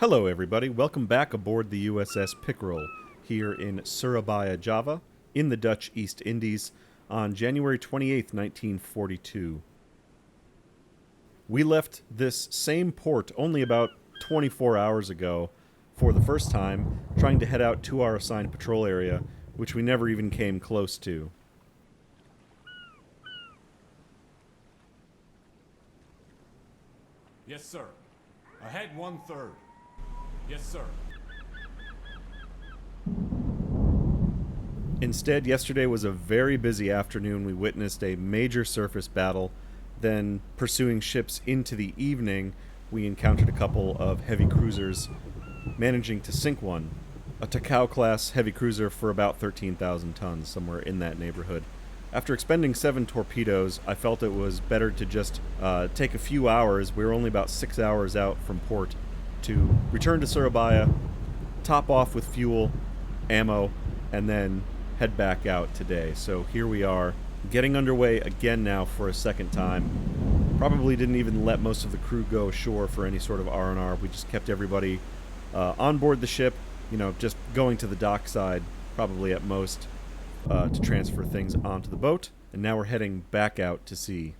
Hello everybody, welcome back aboard the USS Pickerel here in Surabaya, Java, in the Dutch East Indies, on January 28th, 1942. We left this same port only about 24 hours ago for the first time, trying to head out to our assigned patrol area, which we never even came close to. Yes, sir. Ahead 1/3. Yes, sir. Instead, yesterday was a very busy afternoon. We witnessed a major surface battle. Then, pursuing ships into the evening, we encountered a couple of heavy cruisers, managing to sink one. A Porpoise-class heavy cruiser for about 13,000 tons, somewhere in that neighborhood. After expending 7 torpedoes, I felt it was better to just take a few hours. We were only about 6 hours out from port, to return to Surabaya, top off with fuel, ammo, and then head back out today. So here we are, getting underway again now for a second time. Probably didn't even let most of the crew go ashore for any sort of R&R. We just kept everybody on board the ship, you know, just going to the dockside, probably at most, to transfer things onto the boat. And now we're heading back out to sea.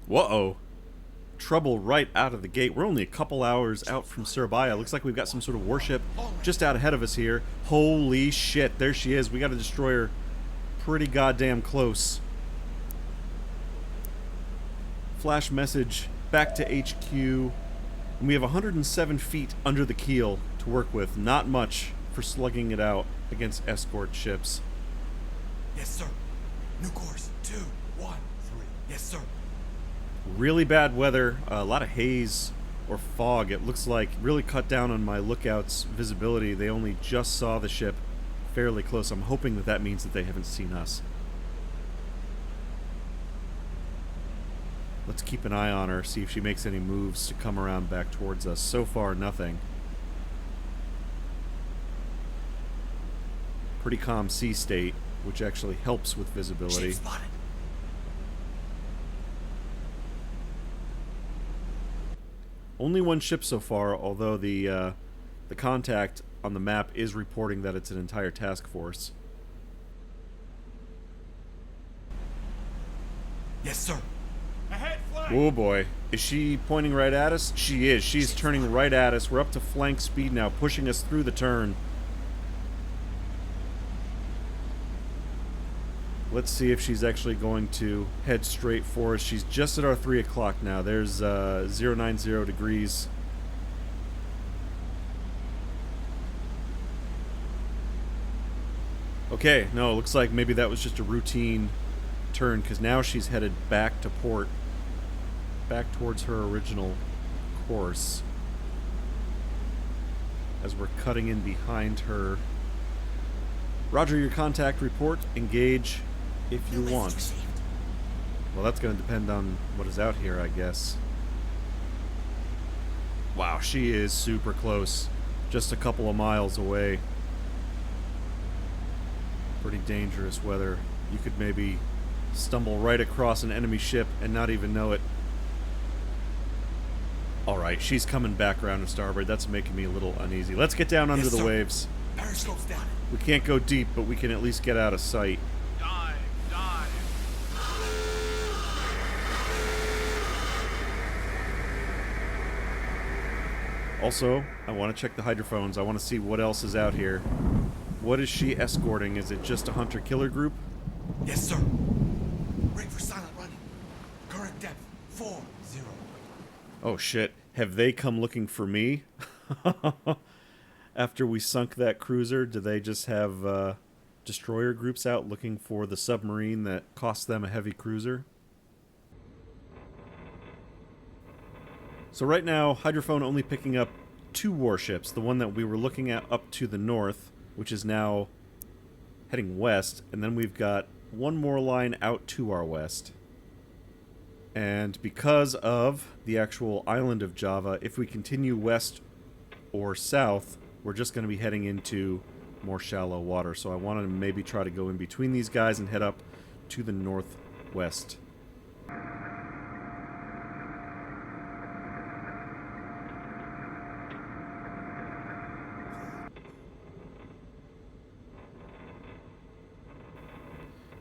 Whoa! Trouble right out of the gate. We're only a couple hours out from Surabaya. Looks like we've got some sort of warship just out ahead of us here. Holy shit, there she is. We got a destroyer pretty goddamn close. Flash message back to HQ. And we have 107 feet under the keel to work with. Not much for slugging it out against escort ships. Yes, sir. New course. 2, 1, 3. Yes, sir. Really bad weather, a lot of haze or fog. It looks like really cut down on my lookout's visibility. They only just saw the ship fairly close. I'm hoping that that means that they haven't seen us. Let's keep an eye on her, see if she makes any moves to come around back towards us. So far, nothing. Pretty calm sea state, which actually helps with visibility. Ship spotted. Only one ship so far, although the contact on the map is reporting that it's an entire task force. Yes, sir. Ahead flank. Oh boy. Is she pointing right at us? She is. She's turning right at us. We're up to flank speed now, pushing us through the turn. Let's see if she's actually going to head straight for us. She's just at our 3 o'clock now. There's 090 degrees. Okay, no, it looks like maybe that was just a routine turn, because now she's headed back to port. Back towards her original course. As we're cutting in behind her. Roger, your contact report. Engage if you want. Well, that's going to depend on what is out here, I guess. Wow, she is super close. Just a couple of miles away. Pretty dangerous weather. You could maybe stumble right across an enemy ship and not even know it. Alright, she's coming back around to starboard. That's making me a little uneasy. Let's get down under the waves. Periscope's down. We can't go deep, but we can at least get out of sight. Dive. Also, I want to check the hydrophones. I want to see what else is out here. What is she escorting? Is it just a hunter-killer group? Yes, sir. Rig for silent running. Current depth 40. Oh shit. Have they come looking for me? After we sunk that cruiser, do they just have destroyer groups out looking for the submarine that cost them a heavy cruiser. So right now, hydrophone only picking up 2 warships, the one that we were looking at up to the north, which is now heading west, and then we've got one more line out to our west. And because of the actual island of Java, if we continue west or south, we're just going to be heading into more shallow water. So I want to maybe try to go in between these guys and head up to the northwest.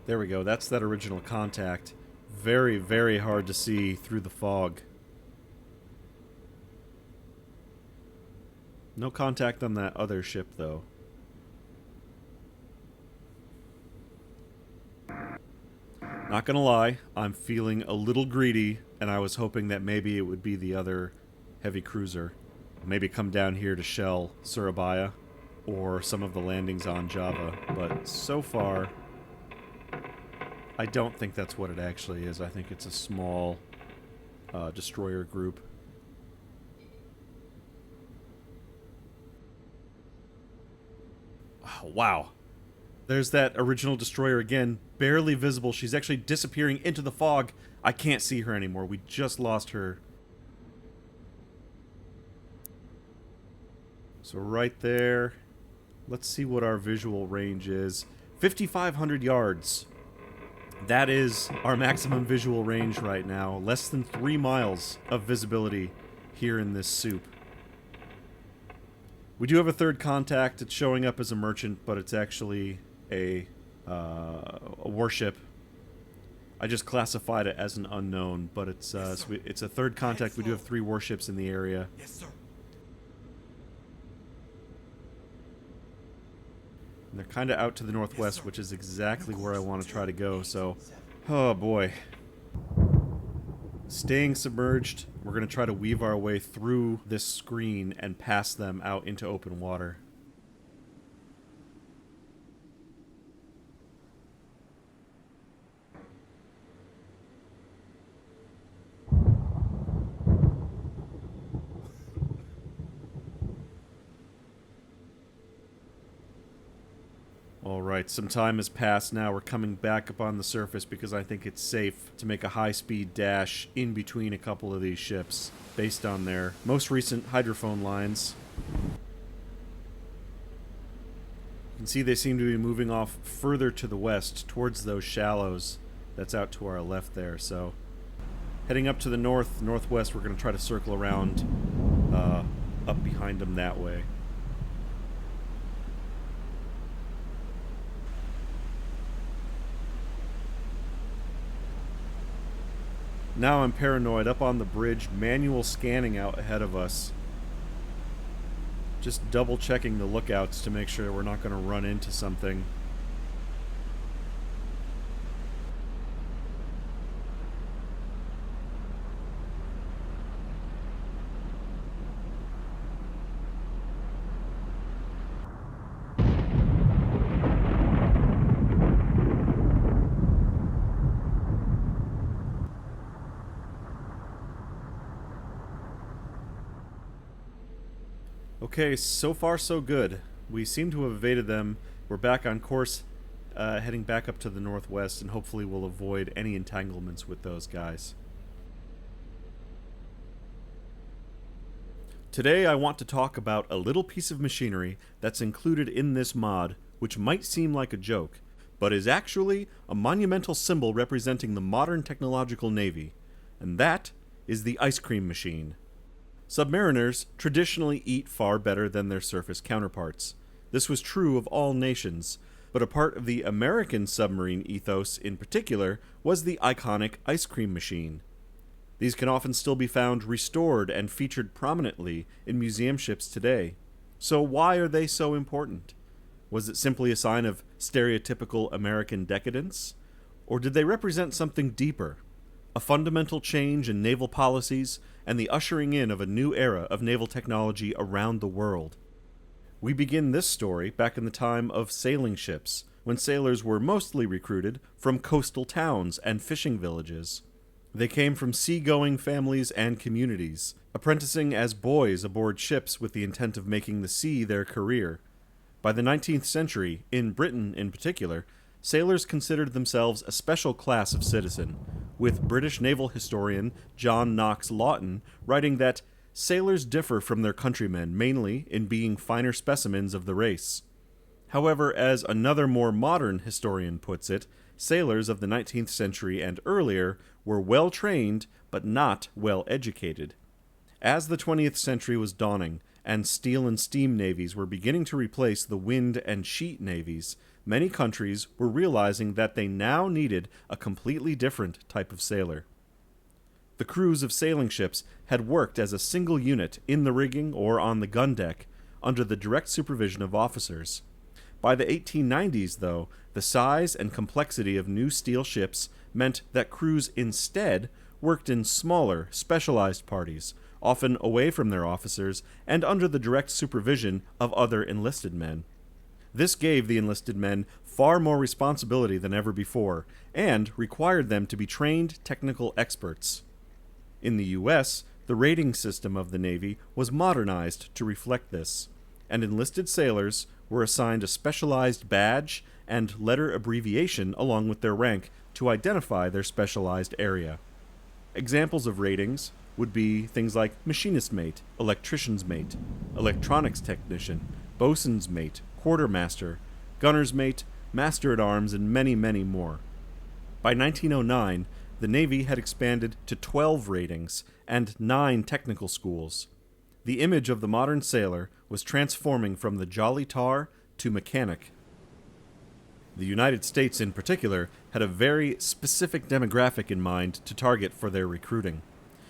There we go. That's that original contact. Very, very hard to see through the fog. No contact on that other ship, though. Not gonna lie, I'm feeling a little greedy, and I was hoping that maybe it would be the other heavy cruiser. Maybe come down here to shell Surabaya, or some of the landings on Java, but so far, I don't think that's what it actually is. I think it's a small destroyer group. Oh, wow. There's that original destroyer again, barely visible. She's actually disappearing into the fog. I can't see her anymore. We just lost her. So right there. Let's see what our visual range is. 5,500 yards. That is our maximum visual range right now. Less than 3 miles of visibility here in this soup. We do have a third contact. It's showing up as a merchant, but it's actually a warship. I just classified it as an unknown, but it's it's a third contact. We do have 3 warships in the area. Yes, sir. And they're kind of out to the northwest, which is exactly where I want to try to go, so... Oh, boy. Staying submerged, we're going to try to weave our way through this screen and pass them out into open water. Alright, some time has passed now. We're coming back up on the surface because I think it's safe to make a high-speed dash in between a couple of these ships based on their most recent hydrophone lines. You can see they seem to be moving off further to the west towards those shallows that's out to our left there. So heading up to the northwest, we're going to try to circle around up behind them that way. Now I'm paranoid. Up on the bridge, manual scanning out ahead of us. Just double checking the lookouts to make sure we're not going to run into something. Okay, so far so good. We seem to have evaded them. We're back on course, heading back up to the northwest, and hopefully we'll avoid any entanglements with those guys. Today I want to talk about a little piece of machinery that's included in this mod, which might seem like a joke, but is actually a monumental symbol representing the modern technological navy, and that is the ice cream machine. Submariners traditionally eat far better than their surface counterparts. This was true of all nations, but a part of the American submarine ethos in particular was the iconic ice cream machine. These can often still be found restored and featured prominently in museum ships today. So why are they so important? Was it simply a sign of stereotypical American decadence? Or did they represent something deeper? A fundamental change in naval policies and the ushering in of a new era of naval technology around the world. We begin this story back in the time of sailing ships, when sailors were mostly recruited from coastal towns and fishing villages. They came from seagoing families and communities, apprenticing as boys aboard ships with the intent of making the sea their career. By the 19th century, in Britain in particular, sailors considered themselves a special class of citizen, with British naval historian John Knox Lawton writing that sailors differ from their countrymen mainly in being finer specimens of the race. However, as another more modern historian puts it, sailors of the 19th century and earlier were well trained but not well educated. As the 20th century was dawning and steel and steam navies were beginning to replace the wind and sheet navies, many countries were realizing that they now needed a completely different type of sailor. The crews of sailing ships had worked as a single unit in the rigging or on the gun deck, under the direct supervision of officers. By the 1890s, though, the size and complexity of new steel ships meant that crews instead worked in smaller, specialized parties, often away from their officers and under the direct supervision of other enlisted men. This gave the enlisted men far more responsibility than ever before, and required them to be trained technical experts. In the U.S., the rating system of the Navy was modernized to reflect this, and enlisted sailors were assigned a specialized badge and letter abbreviation along with their rank to identify their specialized area. Examples of ratings would be things like machinist mate, electrician's mate, electronics technician, bosun's mate, quartermaster, gunner's mate, master-at-arms, and many, many more. By 1909, the Navy had expanded to 12 ratings and 9 technical schools. The image of the modern sailor was transforming from the jolly tar to mechanic. The United States, in particular, had a very specific demographic in mind to target for their recruiting.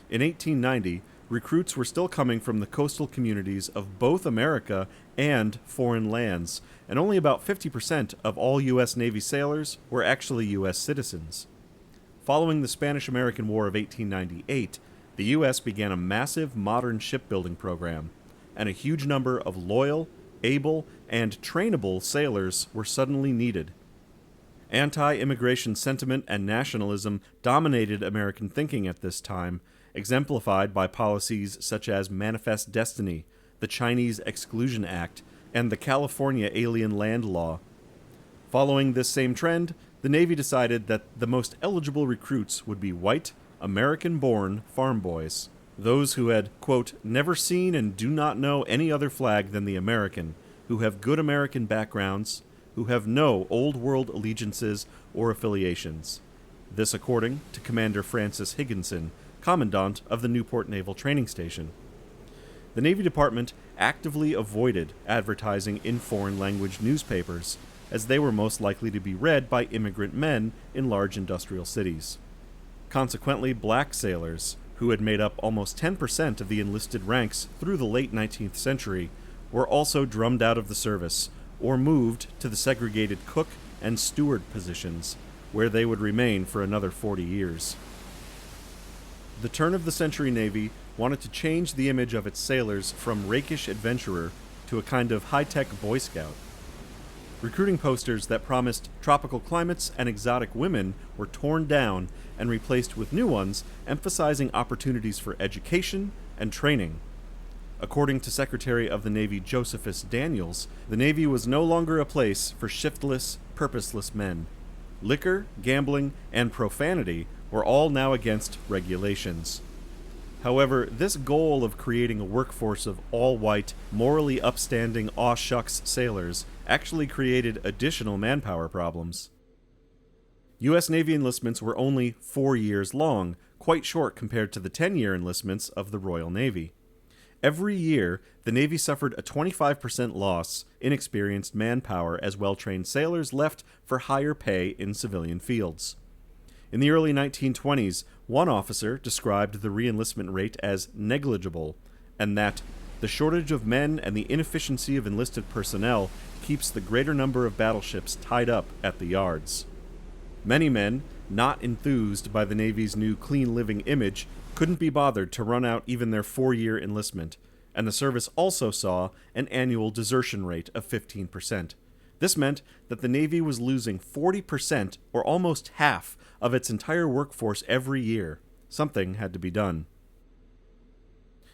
In 1890, recruits were still coming from the coastal communities of both America and foreign lands, and only about 50% of all U.S. Navy sailors were actually U.S. citizens. Following the Spanish-American War of 1898, the U.S. began a massive modern shipbuilding program, and a huge number of loyal, able, and trainable sailors were suddenly needed. Anti-immigration sentiment and nationalism dominated American thinking at this time, exemplified by policies such as Manifest Destiny, the Chinese Exclusion Act, and the California Alien Land Law. Following this same trend, the Navy decided that the most eligible recruits would be white, American-born farm boys, those who had, quote, never seen and do not know any other flag than the American, who have good American backgrounds, who have no Old World allegiances or affiliations. This according to Commander Francis Higginson, Commandant of the Newport Naval Training Station. The Navy Department actively avoided advertising in foreign language newspapers, as they were most likely to be read by immigrant men in large industrial cities. Consequently, black sailors, who had made up almost 10% of the enlisted ranks through the late 19th century, were also drummed out of the service, or moved to the segregated cook and steward positions, where they would remain for another 40 years. The turn-of-the-century Navy wanted to change the image of its sailors from rakish adventurer to a kind of high-tech Boy Scout. Recruiting posters that promised tropical climates and exotic women were torn down and replaced with new ones emphasizing opportunities for education and training. According to Secretary of the Navy Josephus Daniels, the Navy was no longer a place for shiftless, purposeless men. Liquor, gambling, and profanity were all now against regulations. However, this goal of creating a workforce of all-white, morally upstanding aw-shucks sailors actually created additional manpower problems. U.S. Navy enlistments were only 4 years long, quite short compared to the 10-year enlistments of the Royal Navy. Every year, the Navy suffered a 25% loss in experienced manpower as well-trained sailors left for higher pay in civilian fields. In the early 1920s, one officer described the re-enlistment rate as negligible, and that the shortage of men and the inefficiency of enlisted personnel keeps the greater number of battleships tied up at the yards. Many men, not enthused by the Navy's new clean living image, couldn't be bothered to run out even their 4-year enlistment, and the service also saw an annual desertion rate of 15%. This meant that the Navy was losing 40%, or almost half, of its entire workforce every year. Something had to be done.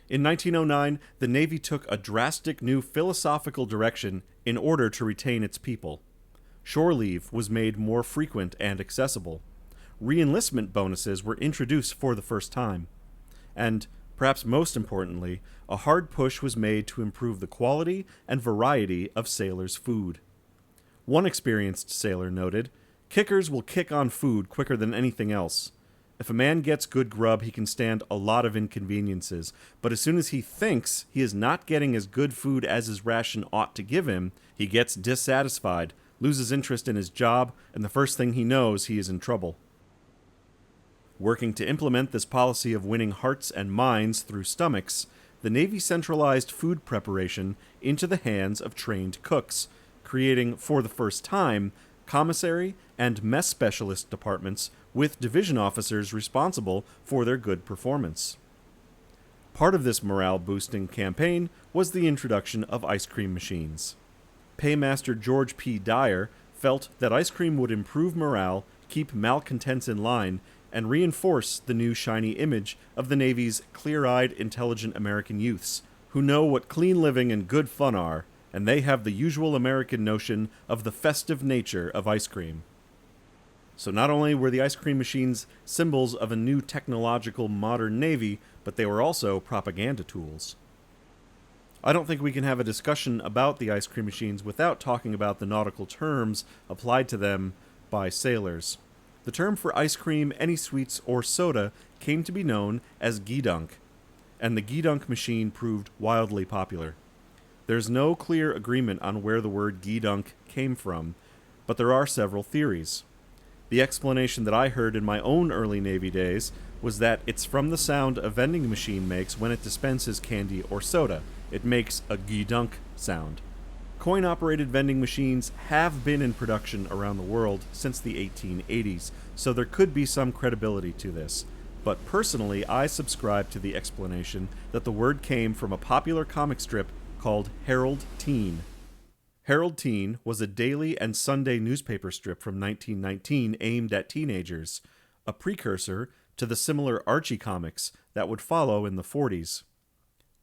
In 1909, the Navy took a drastic new philosophical direction in order to retain its people. Shore leave was made more frequent and accessible. Re-enlistment bonuses were introduced for the first time. And, perhaps most importantly, a hard push was made to improve the quality and variety of sailors' food. One experienced sailor noted, "Kickers will kick on food quicker than anything else. If a man gets good grub, he can stand a lot of inconveniences, but as soon as he thinks he is not getting as good food as his ration ought to give him, he gets dissatisfied, loses interest in his job, and the first thing he knows, he is in trouble." Working to implement this policy of winning hearts and minds through stomachs, the Navy centralized food preparation into the hands of trained cooks, creating, for the first time, commissary and mess specialist departments with division officers responsible for their good performance. Part of this morale-boosting campaign was the introduction of ice cream machines. Paymaster George P. Dyer felt that ice cream would improve morale, keep malcontents in line, and reinforce the new shiny image of the Navy's clear-eyed, intelligent American youths, who know what clean living and good fun are, and they have the usual American notion of the festive nature of ice cream. So not only were the ice cream machines symbols of a new technological modern Navy, but they were also propaganda tools. I don't think we can have a discussion about the ice cream machines without talking about the nautical terms applied to them by sailors. The term for ice cream, any sweets, or soda came to be known as geedunk, and the geedunk machine proved wildly popular. There's no clear agreement on where the word geedunk came from, but there are several theories. The explanation that I heard in my own early Navy days was that it's from the sound a vending machine makes when it dispenses candy or soda. It makes a geedunk sound. Coin-operated vending machines have been in production around the world since the 1880s, so there could be some credibility to this. But personally, I subscribe to the explanation that the word came from a popular comic strip called Harold Teen. Harold Teen was a daily and Sunday newspaper strip from 1919 aimed at teenagers, a precursor to the similar Archie comics that would follow in the 40s.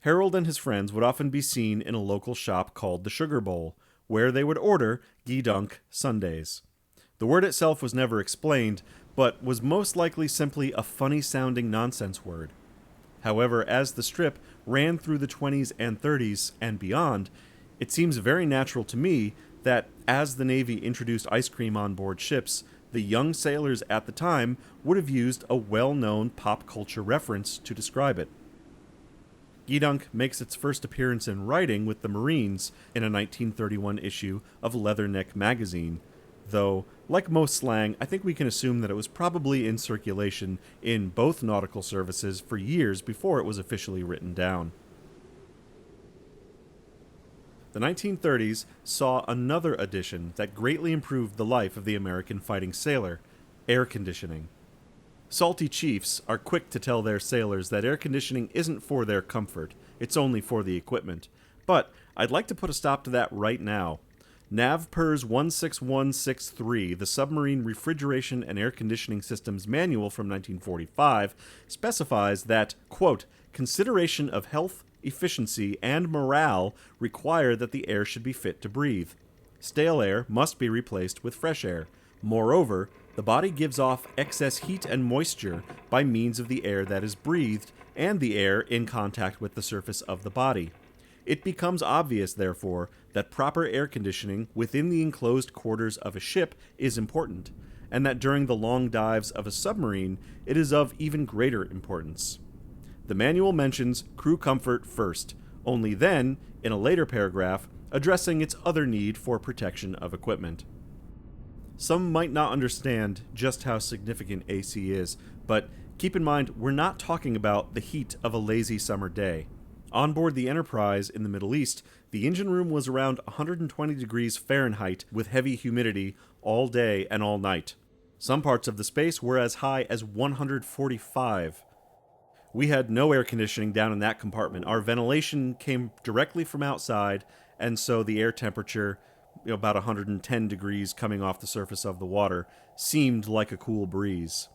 Harold and his friends would often be seen in a local shop called the Sugar Bowl, where they would order geedunk sundaes. The word itself was never explained, but was most likely simply a funny-sounding nonsense word. However, as the strip ran through the 20s and 30s and beyond, it seems very natural to me that as the Navy introduced ice cream on board ships, the young sailors at the time would have used a well-known pop culture reference to describe it. Geedunk makes its first appearance in writing with the Marines in a 1931 issue of Leatherneck magazine, though, like most slang, I think we can assume that it was probably in circulation in both nautical services for years before it was officially written down. The 1930s saw another addition that greatly improved the life of the American fighting sailor: air conditioning. Salty chiefs are quick to tell their sailors that air conditioning isn't for their comfort, it's only for the equipment. But I'd like to put a stop to that right now. NAVPERS 16163, the Submarine Refrigeration and Air Conditioning Systems Manual from 1945, specifies that, quote, consideration of health, efficiency, and morale require that the air should be fit to breathe. Stale air must be replaced with fresh air. Moreover, the body gives off excess heat and moisture by means of the air that is breathed and the air in contact with the surface of the body. It becomes obvious, therefore, that proper air conditioning within the enclosed quarters of a ship is important, and that during the long dives of a submarine, it is of even greater importance. The manual mentions crew comfort first, only then, in a later paragraph, addressing its other need for protection of equipment. Some might not understand just how significant AC is, but keep in mind we're not talking about the heat of a lazy summer day. On board the Enterprise in the Middle East, the engine room was around 120 degrees Fahrenheit with heavy humidity all day and all night. Some parts of the space were as high as 145. We had no air conditioning down in that compartment. Our ventilation came directly from outside, and so the air temperature about 110 degrees coming off the surface of the water, seemed like a cool breeze.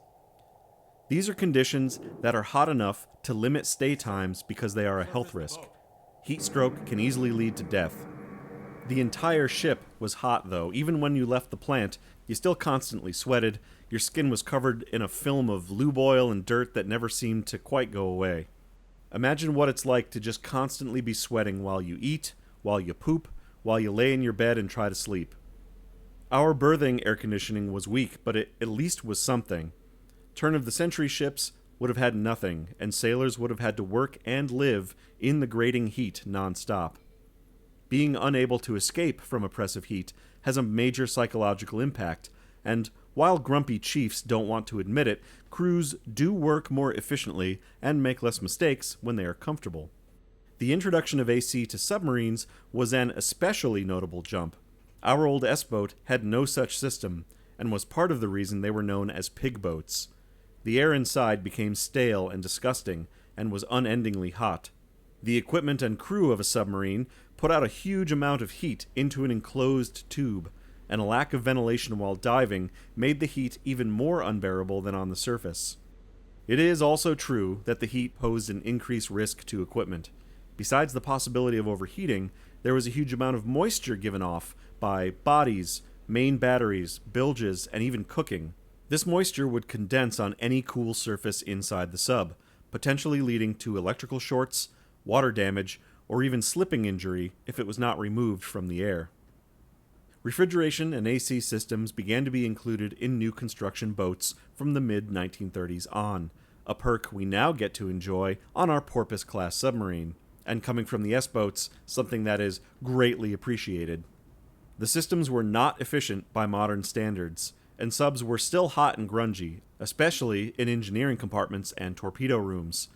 These are conditions that are hot enough to limit stay times because they are a health risk. Heat stroke can easily lead to death. The entire ship was hot, though. Even when you left the plant, you still constantly sweated. Your skin was covered in a film of lube oil and dirt that never seemed to quite go away. Imagine what it's like to just constantly be sweating while you eat, while you poop, while you lay in your bed and try to sleep. Our berthing air conditioning was weak, but it at least was something. Turn-of-the-century ships would have had nothing, and sailors would have had to work and live in the grating heat non-stop. Being unable to escape from oppressive heat has a major psychological impact, and while grumpy chiefs don't want to admit it, crews do work more efficiently and make less mistakes when they are comfortable. The introduction of AC to submarines was an especially notable jump. Our old S-boat had no such system, and was part of the reason they were known as pig boats. The air inside became stale and disgusting, and was unendingly hot. The equipment and crew of a submarine put out a huge amount of heat into an enclosed tube, and a lack of ventilation while diving made the heat even more unbearable than on the surface. It is also true that the heat posed an increased risk to equipment. Besides the possibility of overheating, there was a huge amount of moisture given off by bodies, main batteries, bilges, and even cooking. This moisture would condense on any cool surface inside the sub, potentially leading to electrical shorts, water damage, or even slipping injury if it was not removed from the air. Refrigeration and AC systems began to be included in new construction boats from the mid-1930s on, a perk we now get to enjoy on our Porpoise Class submarine, and coming from the S-boats, something that is greatly appreciated. The systems were not efficient by modern standards, and subs were still hot and grungy, especially in engineering compartments and torpedo rooms.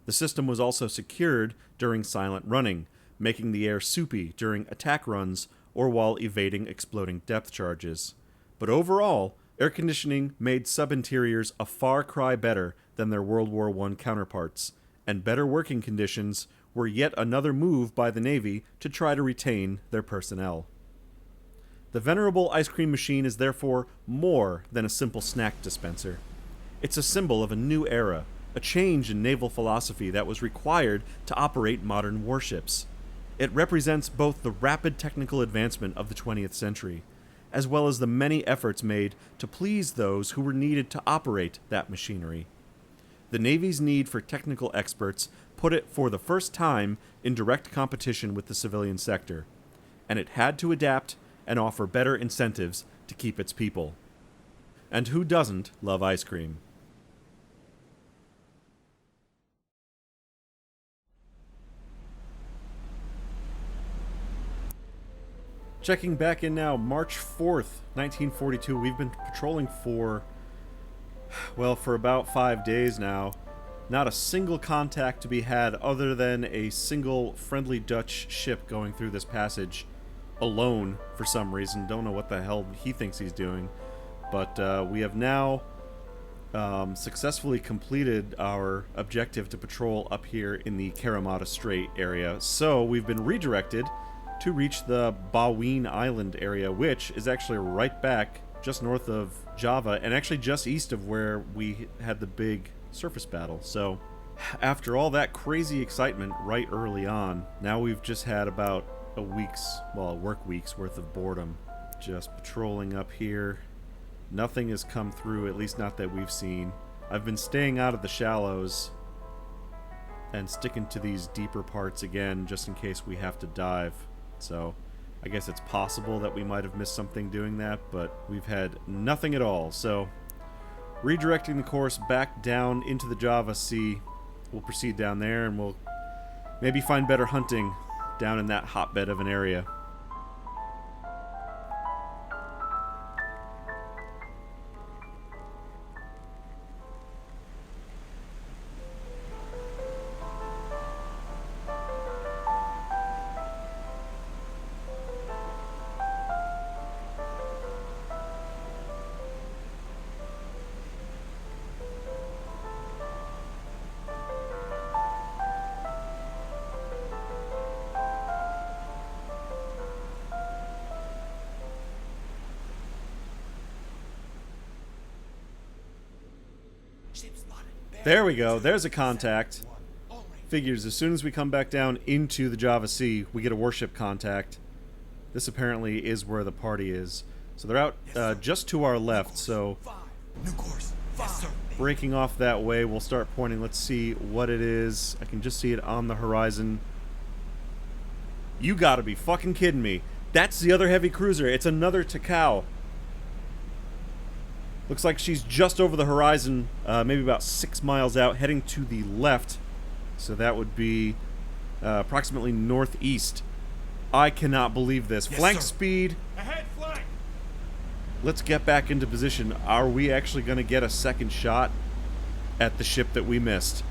The system was also secured during silent running, making the air soupy during attack runs or while evading exploding depth charges. But overall, air conditioning made sub-interiors a far cry better than their World War I counterparts, and better working conditions were yet another move by the Navy to try to retain their personnel. The venerable ice cream machine is therefore more than a simple snack dispenser. It's a symbol of a new era, a change in naval philosophy that was required to operate modern warships. It represents both the rapid technical advancement of the 20th century, as well as the many efforts made to please those who were needed to operate that machinery. The Navy's need for technical experts put it for the first time in direct competition with the civilian sector, and it had to adapt and offer better incentives to keep its people. And who doesn't love ice cream? Checking back in now, March 4th, 1942. We've been patrolling for about 5 days now. Not a single contact to be had other than a single friendly Dutch ship going through this passage alone for some reason. Don't know what the hell he thinks he's doing. But we have now successfully completed our objective to patrol up here in the Karamata Strait area. So we've been redirected to reach the Baween Island area, which is actually right back just north of Java and actually just east of where we had the big surface battle. So after all that crazy excitement right early on, now we've just had about a work week's worth of boredom just patrolling up here. Nothing has come through, at least not that we've seen. I've been staying out of the shallows and sticking to these deeper parts again just in case we have to dive. So I guess it's possible that we might have missed something doing that, but we've had nothing at all. So redirecting the course back down into the Java Sea, we'll proceed down there and we'll maybe find better hunting down in that hotbed of an area. Ship spotted. There we go. There's a contact. All right. Figures, as soon as we come back down into the Java Sea, we get a warship contact. This apparently is where the party is. So they're out just to our left, so 5. New course. 5. Yes, sir. breaking off that way, we'll start pointing. Let's see what it is. I can just see it on the horizon. You gotta be fucking kidding me. That's the other heavy cruiser. It's another Takao. Looks like she's just over the horizon, maybe about 6 miles out, heading to the left. So that would be approximately northeast. I cannot believe this. Yes, Flank sir. speed. Ahead flank! Let's get back into position. Are we actually going to get a second shot at the ship that we missed?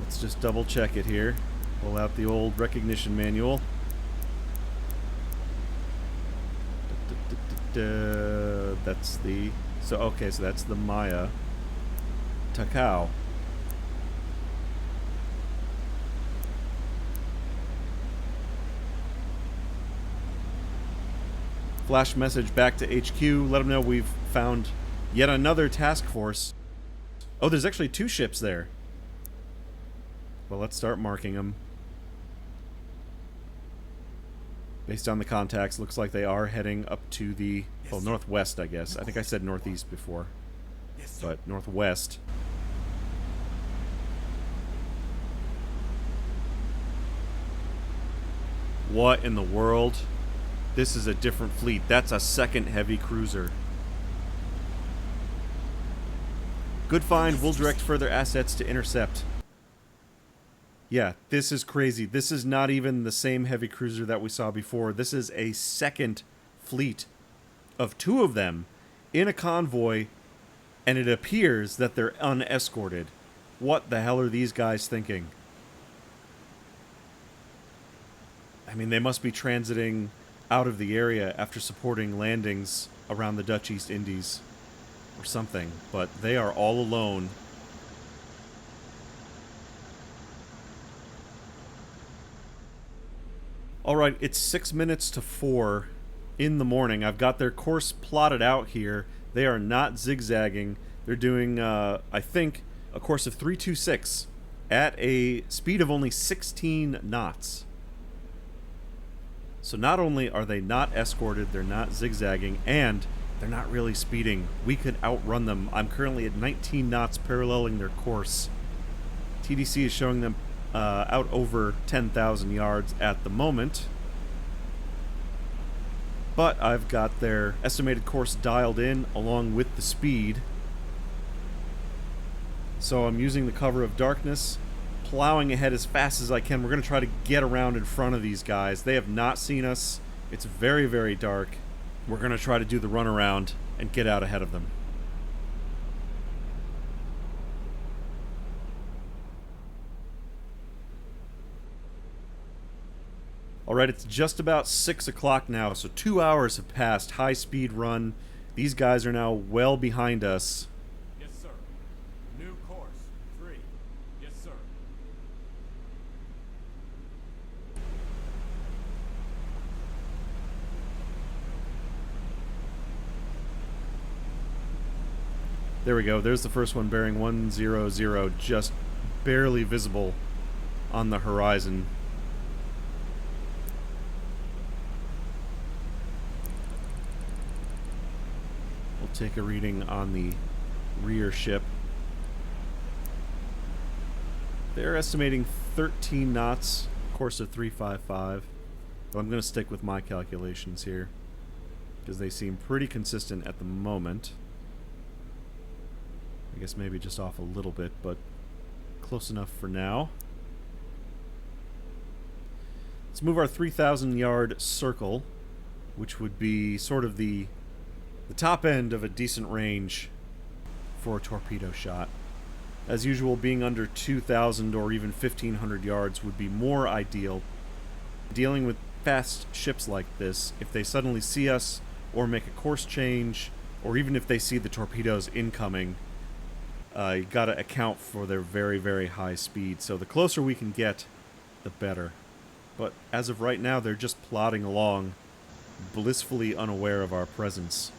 Let's just double check it here. Pull out the old recognition manual. That's the... So, okay, so that's the Maya. Takao. Flash message back to HQ. Let them know we've found yet another task force. Oh, there's actually 2 ships there. Well, let's start marking them. Based on the contacts, looks like they are heading up to the... well, northwest, I guess. I think I said northeast before. Yes, sir. But northwest. What in the world? This is a different fleet. That's a second heavy cruiser. Good find. We'll direct further assets to intercept. Yeah, this is crazy. This is not even the same heavy cruiser that we saw before. This is a second fleet of 2 of them in a convoy, and it appears that they're unescorted. What the hell are these guys thinking? I mean, they must be transiting out of the area after supporting landings around the Dutch East Indies or something, but they are all alone. Alright, it's 6 minutes to 4 in the morning. I've got their course plotted out here. They are not zigzagging. They're doing, I think, a course of 326 at a speed of only 16 knots. So not only are they not escorted, they're not zigzagging, and they're not really speeding. We could outrun them. I'm currently at 19 knots paralleling their course. TDC is showing them out over 10,000 yards at the moment. But I've got their estimated course dialed in along with the speed. So I'm using the cover of darkness, plowing ahead as fast as I can. We're going to try to get around in front of these guys. They have not seen us. It's very, very dark. We're going to try to do the runaround and get out ahead of them. Alright, it's just about 6 o'clock now, so 2 hours have passed. High speed run. These guys are now well behind us. Yes, sir. New course. 3. Yes, sir. There we go. There's the first one bearing 100, just barely visible on the horizon. We'll take a reading on the rear ship. They're estimating 13 knots, course of 355. But I'm going to stick with my calculations here, because they seem pretty consistent at the moment. I guess maybe just off a little bit, but close enough for now. Let's move our 3,000 yard circle, which would be sort of the top end of a decent range for a torpedo shot. As usual, being under 2,000 or even 1,500 yards would be more ideal. Dealing with fast ships like this, if they suddenly see us or make a course change, or even if they see the torpedoes incoming, you gotta account for their very, very high speed. So the closer we can get, the better. But as of right now, they're just plodding along blissfully unaware of our presence.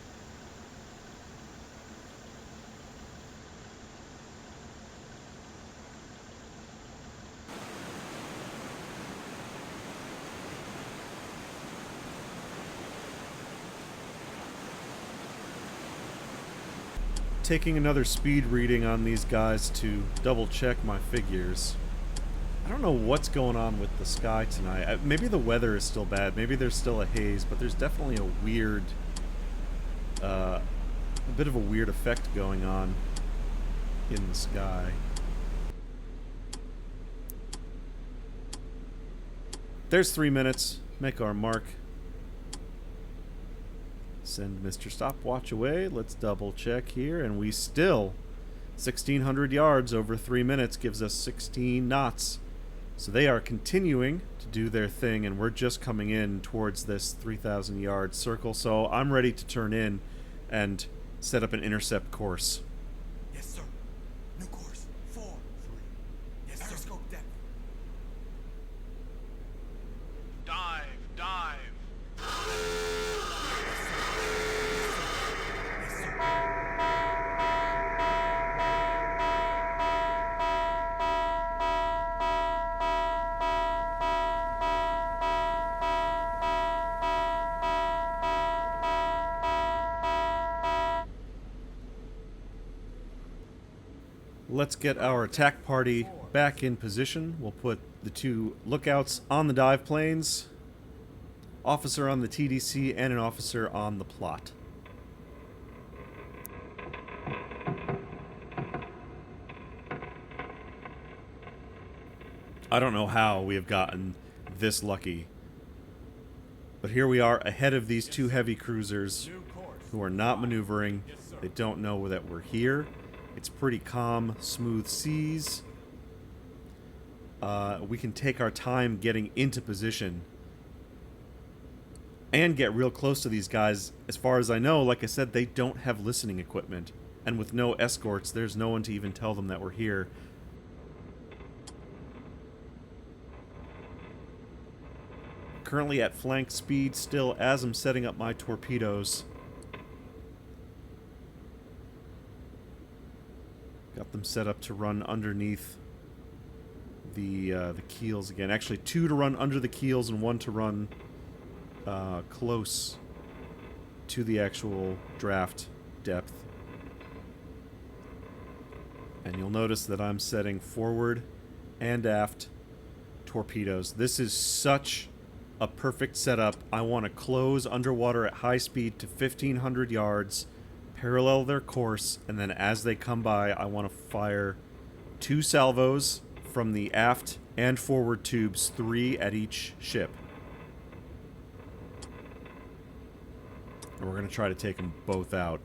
Taking another speed reading on these guys to double check my figures. I don't know what's going on with the sky tonight. Maybe the weather is still bad. Maybe there's still a haze, but there's definitely a weird, a bit of a weird effect going on in the sky. There's 3 minutes. Make our mark. Send Mr. Stopwatch away. Let's double check here, and we still 1,600 yards over 3 minutes gives us 16 knots. So they are continuing to do their thing, and we're just coming in towards this 3,000 yard circle. So I'm ready to turn in and set up an intercept course. Yes, sir. New course. 4-3. Yes, sir. Periscope depth. Dive, dive. Let's get our attack party back in position. We'll put the 2 lookouts on the dive planes, officer on the TDC, and an officer on the plot. I don't know how we have gotten this lucky, but here we are ahead of these 2 heavy cruisers who are not maneuvering. They don't know that we're here. It's pretty calm, smooth seas. We can take our time getting into position and get real close to these guys. As far as I know, like I said, they don't have listening equipment. And with no escorts, there's no one to even tell them that we're here. Currently at flank speed still as I'm setting up my torpedoes. Got them set up to run underneath the keels again. Actually, 2 to run under the keels and 1 to run close to the actual draft depth. And you'll notice that I'm setting forward and aft torpedoes. This is such a perfect setup. I want to close underwater at high speed to 1,500 yards, parallel their course, and then as they come by, I want to fire 2 salvos from the aft and forward tubes, 3 at each ship. And we're going to try to take them both out.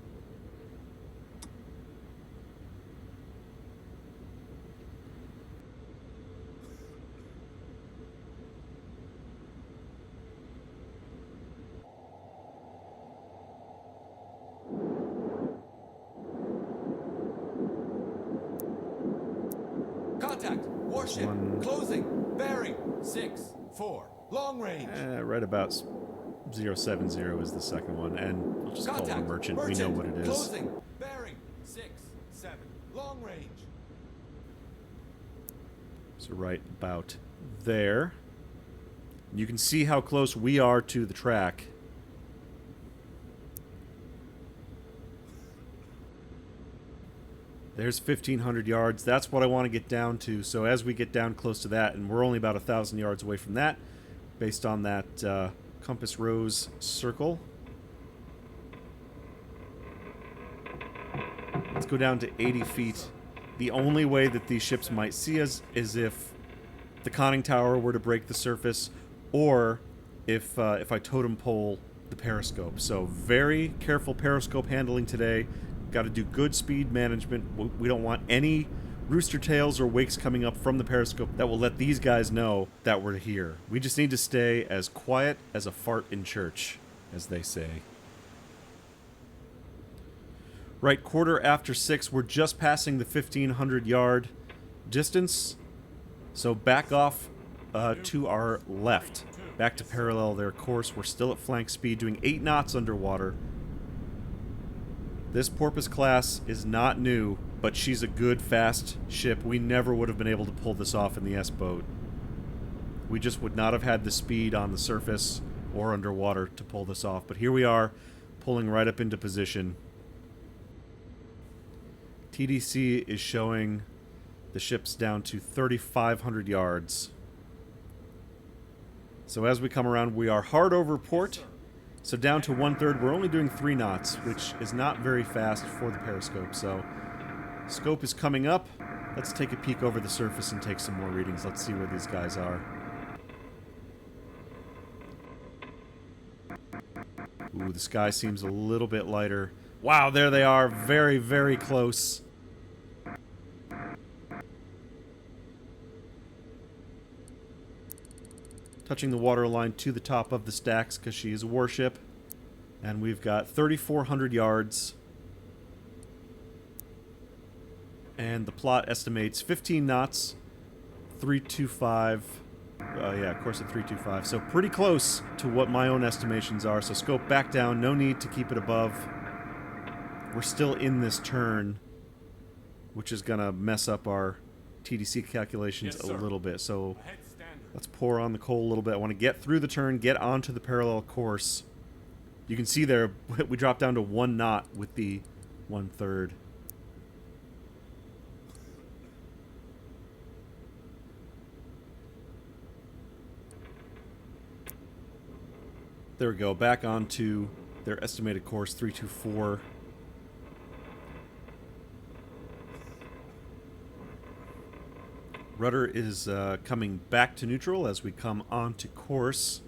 Contact. Warship. Closing. Bearing. 6-4. Long range. Right about 070 is the second one, and we'll just call it a merchant. We know what it is. Closing. Bearing. 6-7. Long range. So right about there. You can see how close we are to the track. There's 1,500 yards. That's what I want to get down to. So as we get down close to that, and we're only about 1,000 yards away from that, based on that compass rose circle. Let's go down to 80 feet. The only way that these ships might see us is if the conning tower were to break the surface, or if I totem pole the periscope. So very careful periscope handling today. Got to do good speed management. We don't want any rooster tails or wakes coming up from the periscope that will let these guys know that we're here. We just need to stay as quiet as a fart in church, as they say. Right, 6:15. We're just passing the 1,500 yard distance. So back off to our left. Back to parallel their course. We're still at flank speed, doing 8 knots underwater. This Porpoise Class is not new, but she's a good, fast ship. We never would have been able to pull this off in the S-boat. We just would not have had the speed on the surface or underwater to pull this off. But here we are, pulling right up into position. TDC is showing the ship's down to 3,500 yards. So as we come around, we are hard over port. So down to 1/3, we're only doing 3 knots, which is not very fast for the periscope. So scope is coming up. Let's take a peek over the surface and take some more readings. Let's see where these guys are. Ooh, the sky seems a little bit lighter. Wow, there they are. Very, very close. Touching the water line to the top of the stacks because she is a warship. And we've got 3,400 yards. And the plot estimates 15 knots, 325. Yeah, of course at 325. So pretty close to what my own estimations are. So scope back down. No need to keep it above. We're still in this turn, which is going to mess up our TDC calculations a little bit. So let's pour on the coal a little bit. I want to get through the turn, get onto the parallel course. You can see there, we dropped down to 1 knot with the 1/3. There we go, back onto their estimated course, 324. Rudder is coming back to neutral as we come onto course.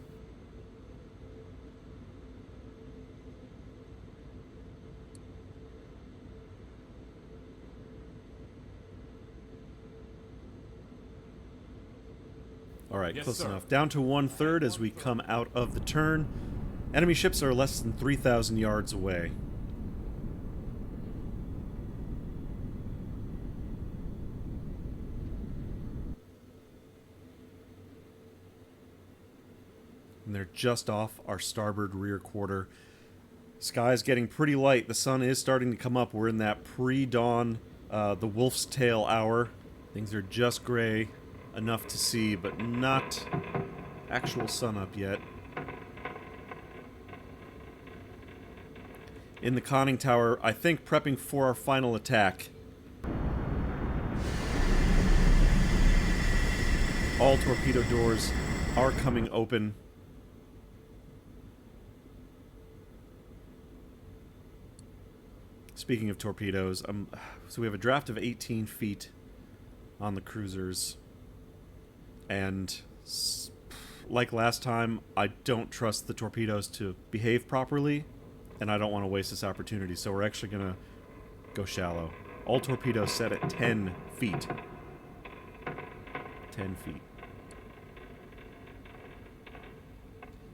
Alright, Yes, close sir. enough. Down to 1/3 as we come out of the turn. Enemy ships are less than 3,000 yards away. And they're just off our starboard rear quarter. Sky's getting pretty light. The sun is starting to come up. We're in that pre-dawn, the wolf's tail hour. Things are just gray enough to see, but not actual sun up yet. In the conning tower, I think prepping for our final attack. All torpedo doors are coming open. Speaking of torpedoes, so we have a draft of 18 feet on the cruisers. And like last time, I don't trust the torpedoes to behave properly, and I don't want to waste this opportunity, so we're actually going to go shallow. All torpedoes set at 10 feet. 10 feet.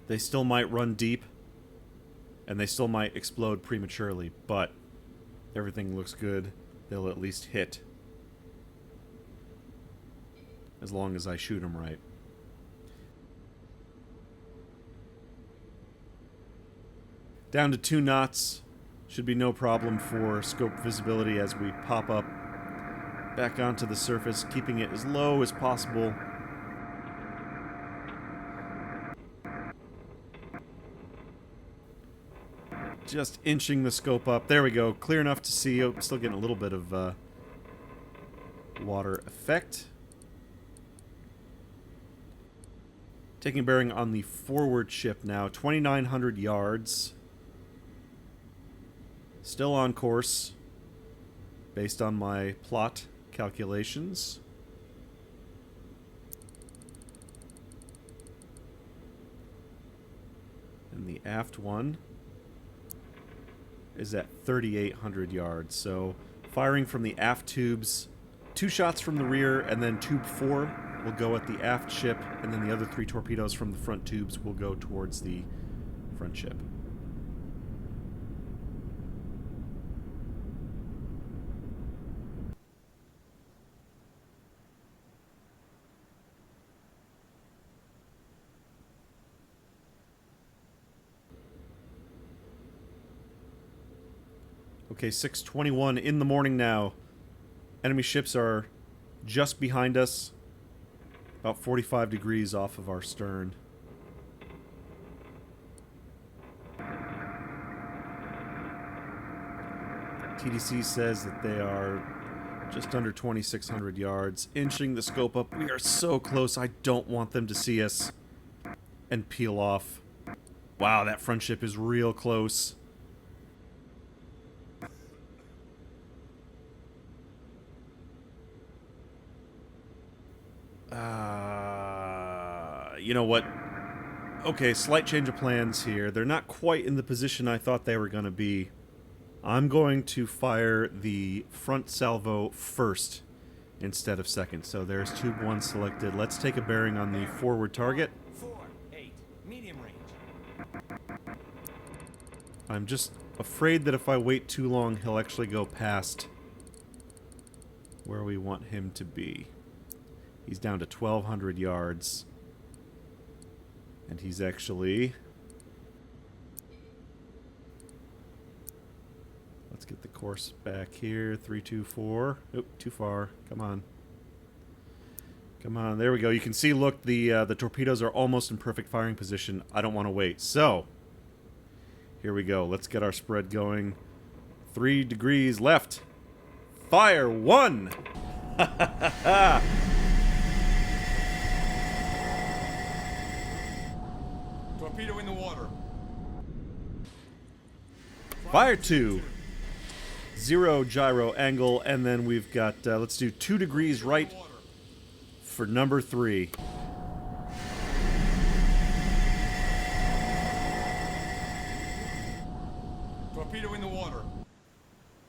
They still might run deep, and they still might explode prematurely, but everything looks good. They'll at least hit. As long as I shoot them right. Down to 2 knots. Should be no problem for scope visibility as we pop up back onto the surface, keeping it as low as possible. Just inching the scope up. There we go. Clear enough to see. Oh, still getting a little bit of water effect. Taking bearing on the forward ship now. 2,900 yards. Still on course. Based on my plot calculations. And the aft one is at 3,800 yards. So firing from the aft tubes, 2 shots from the rear, and then tube 4 will go at the aft ship, and then the other 3 torpedoes from the front tubes will go towards the front ship. Okay, 6:21 in the morning now. Enemy ships are just behind us, about 45 degrees off of our stern. TDC says that they are just under 2,600 yards, inching the scope up. We are so close, I don't want them to see us and peel off. Wow, that front ship is real close. You know what? Okay, slight change of plans here. They're not quite in the position I thought they were going to be. I'm going to fire the front salvo first instead of second. So there's tube 1 selected. Let's take a bearing on the forward target. 4-8, medium range. I'm just afraid that if I wait too long, he'll actually go past where we want him to be. He's down to 1,200 yards. And he's actually... Let's get the course back here. 324. Oop, too far. Come on. Come on. There we go. You can see, look, the torpedoes are almost in perfect firing position. I don't want to wait. So, here we go. Let's get our spread going. 3 degrees left. Fire 1! Ha ha ha ha! Torpedo in the water. Fire 2. 0 gyro angle, and then we've got, let's do 2 degrees right for number 3. Torpedo in the water.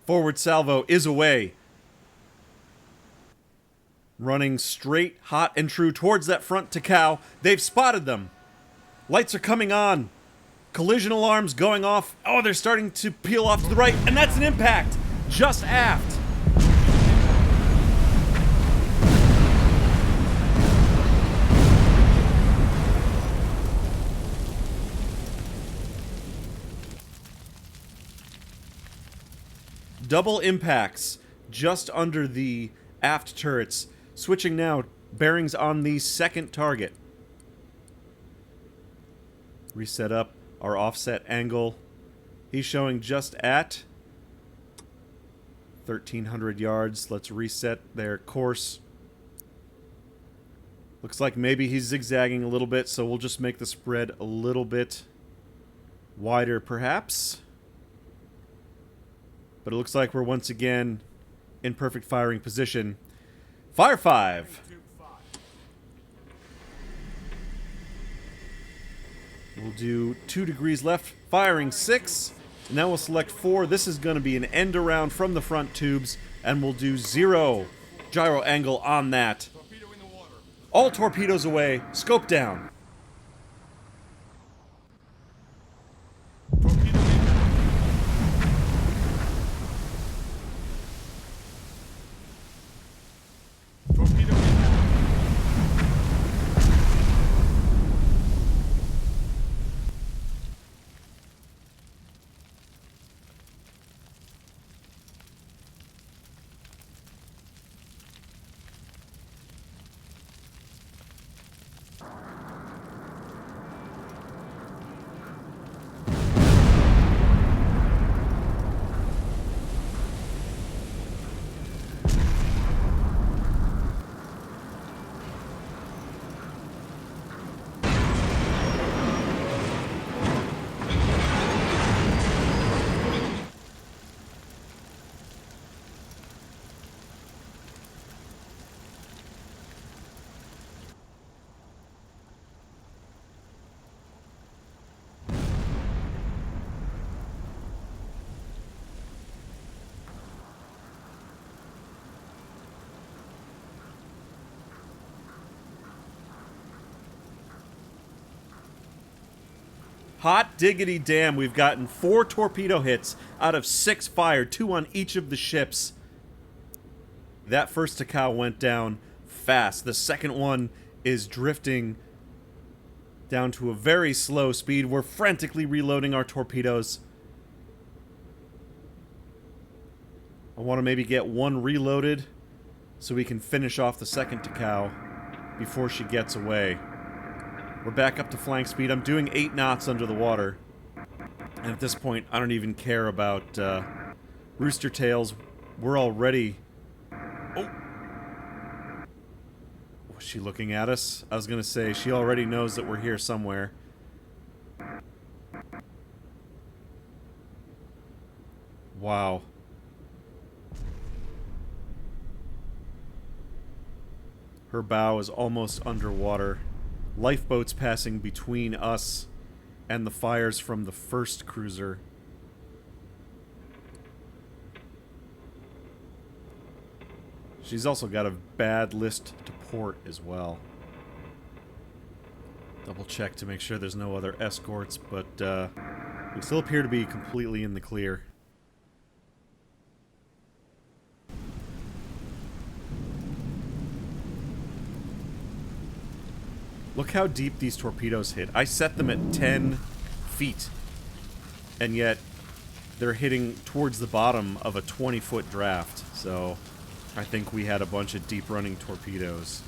Forward salvo is away. Running straight, hot, and true towards that front Takao. They've spotted them. Lights are coming on. Collision alarms going off. Oh, they're starting to peel off to the right, and that's an impact just aft. Double impacts just under the aft turrets. Switching now, bearings on the second target. Reset up our offset angle. He's showing just at 1,300 yards. Let's reset their course. Looks like maybe he's zigzagging a little bit, so we'll just make the spread a little bit wider, perhaps. But it looks like we're once again in perfect firing position. Fire 5. We'll do 2 degrees left, firing 6. And now we'll select 4. This is going to be an end around from the front tubes, and we'll do 0 gyro angle on that. Torpedo in the water. All torpedoes away, scope down. Torpedo in. Torpedo in. Hot diggity damn, we've gotten 4 torpedo hits out of 6 fired, 2 on each of the ships. That first Takao went down fast. The second one is drifting down to a very slow speed. We're frantically reloading our torpedoes. I want to maybe get one reloaded so we can finish off the second POW before she gets away. We're back up to flying speed. I'm doing 8 knots under the water. And at this point, I don't even care about rooster tails. We're already... Oh! Was she looking at us? I was going to say, she already knows that we're here somewhere. Wow. Her bow is almost underwater. Lifeboats passing between us and the fires from the first cruiser. She's also got a bad list to port as well. Double check to make sure there's no other escorts, but we still appear to be completely in the clear. Look how deep these torpedoes hit. I set them at 10 feet. And yet, they're hitting towards the bottom of a 20-foot draft. So, I think we had a bunch of deep-running torpedoes.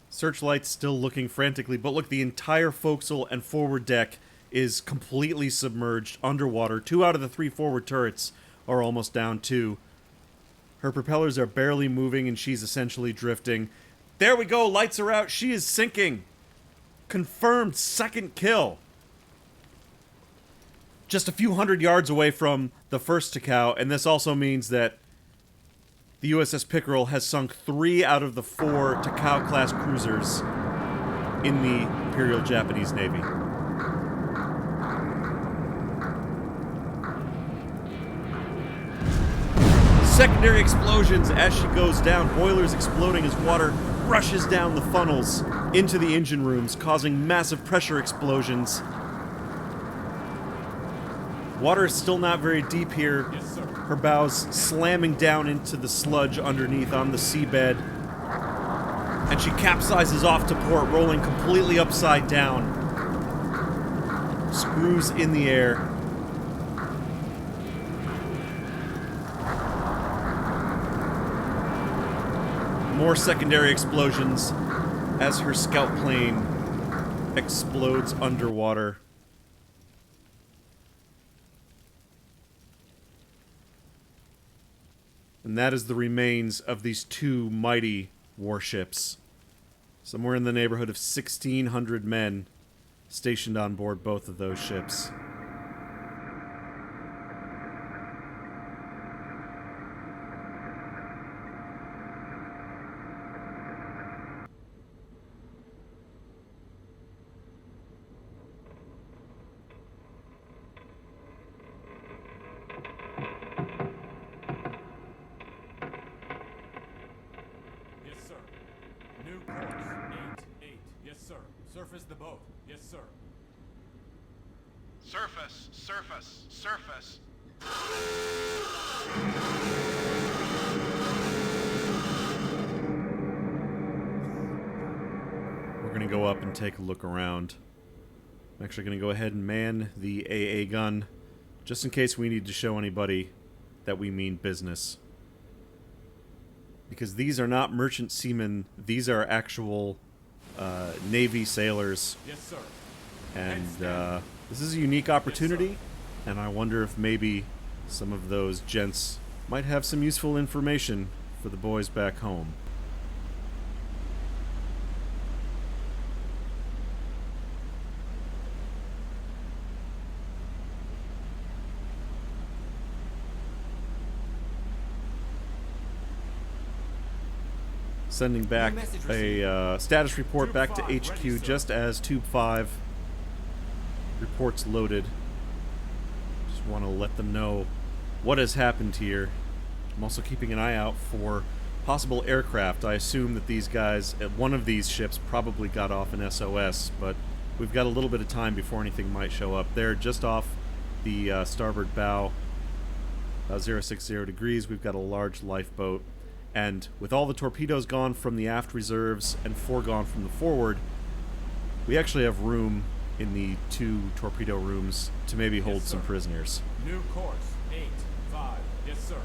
Searchlight's still looking frantically, but look, the entire forecastle and forward deck is completely submerged underwater. 2 out of the 3 forward turrets are almost down too. Her propellers are barely moving and she's essentially drifting. There we go, lights are out, she is sinking. Confirmed second kill. Just a few hundred yards away from the first POW, and this also means that the USS Pickerel has sunk 3 out of the 4 POW class cruisers in the Imperial Japanese Navy. Secondary explosions as she goes down, boilers exploding as water rushes down the funnels into the engine rooms, causing massive pressure explosions. Water is still not very deep here. Yes, sir. Her bows slamming down into the sludge underneath on the seabed. And she capsizes off to port, rolling completely upside down. Screws in the air. More secondary explosions as her scout plane explodes underwater. And that is the remains of these 2 mighty warships. Somewhere in the neighborhood of 1,600 men stationed on board both of those ships. Yes, sir. New course. 8-8. Yes, sir. Surface the boat. Yes, sir. Surface, surface, surface. We're going to go up and take a look around. I'm actually going to go ahead and man the AA gun, just in case we need to show anybody that we mean business. Because these are not merchant seamen, these are actual Navy sailors. Yes, sir. And this is a unique opportunity, and I wonder if maybe some of those gents might have some useful information for the boys back home. Sending back a status report back to HQ just as Tube 5 reports loaded. Just want to let them know what has happened here. I'm also keeping an eye out for possible aircraft. I assume that these guys at one of these ships probably got off an SOS, but we've got a little bit of time before anything might show up. They're just off the starboard bow, 060 degrees. We've got a large lifeboat. And with all the torpedoes gone from the aft reserves and 4 gone from the forward, We actually have room in the 2 torpedo rooms to maybe hold some sir. prisoners. New course, 8-5. Yes, sir.